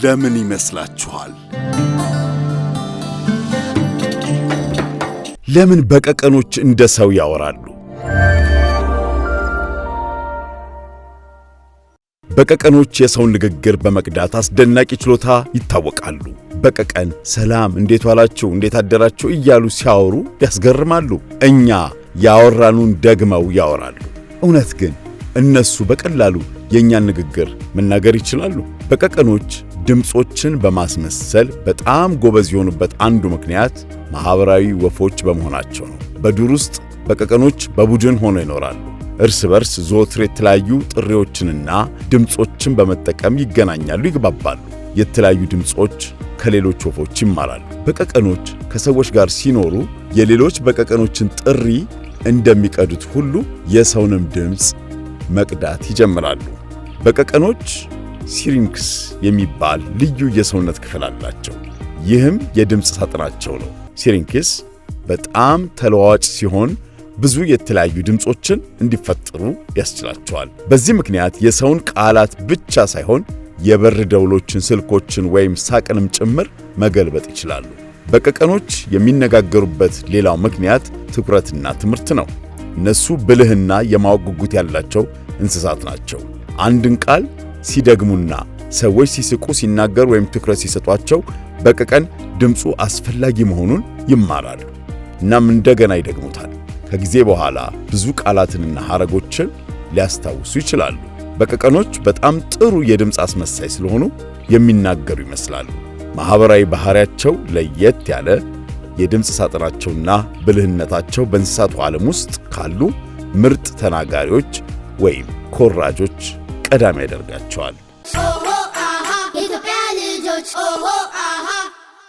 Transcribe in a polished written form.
ለምን ይመስላችኋል? ለምን በቀቀኖች እንደ ሰው ያወራሉ? በቀቀኖች የሰውን ንግግር በመቅዳት አስደናቂ ችሎታ ይታወቃሉ። በቀቀን ሰላም፣ እንዴት ዋላችሁ፣ እንዴት አደራችሁ እያሉ ሲያወሩ ያስገርማሉ። እኛ ያወራኑን ደግመው ያወራሉ። እውነት ግን እነሱ በቀላሉ የኛን ንግግር መናገር ይችላሉ? በቀቀኖች ድምጾችን በማስመሰል በጣም ጎበዝ የሆኑበት አንዱ ምክንያት ማህበራዊ ወፎች በመሆናቸው ነው። በዱር ውስጥ በቀቀኖች በቡድን ሆነው ይኖራሉ። እርስ በርስ ዘወትር የተለያዩ ጥሪዎችንና ድምጾችን በመጠቀም ይገናኛሉ፣ ይግባባሉ። የተለያዩ ድምጾች ከሌሎች ወፎች ይማራሉ። በቀቀኖች ከሰዎች ጋር ሲኖሩ የሌሎች በቀቀኖችን ጥሪ እንደሚቀዱት ሁሉ የሰውንም ድምጽ መቅዳት ይጀምራሉ። በቀቀኖች ሲሪንክስ የሚባል ልዩ የሰውነት ክፍል አላቸው። ይህም የድምጽ ሳጥናቸው ነው። ሲሪንክስ በጣም ተለዋዋጭ ሲሆን ብዙ የተለያዩ ድምጾችን እንዲፈጠሩ ያስችላቸዋል። በዚህ ምክንያት የሰውን ቃላት ብቻ ሳይሆን የበር ደውሎችን፣ ስልኮችን ወይም ሳቅንም ጭምር መገልበጥ ይችላሉ። በቀቀኖች የሚነጋገሩበት ሌላው ምክንያት ትኩረትና ትምህርት ነው። እነሱ ብልህና የማወቅ ጉጉት ያላቸው እንስሳት ናቸው። አንድን ቃል ሲደግሙና ሰዎች ሲስቁ፣ ሲናገሩ ወይም ትኩረት ሲሰጧቸው በቀቀን ድምፁ አስፈላጊ መሆኑን ይማራሉ። እናም እንደገና ይደግሙታል። ከጊዜ በኋላ ብዙ ቃላትንና ሐረጎችን ሊያስታውሱ ይችላሉ። በቀቀኖች በጣም ጥሩ የድምፅ አስመሳይ ስለሆኑ የሚናገሩ ይመስላሉ። ማህበራዊ ባህሪያቸው ለየት ያለ የድምፅ ሳጥናቸውና ብልህነታቸው በእንስሳቱ ዓለም ውስጥ ካሉ ምርጥ ተናጋሪዎች ወይም ኮራጆች ቀዳሚ ያደርጋቸዋል።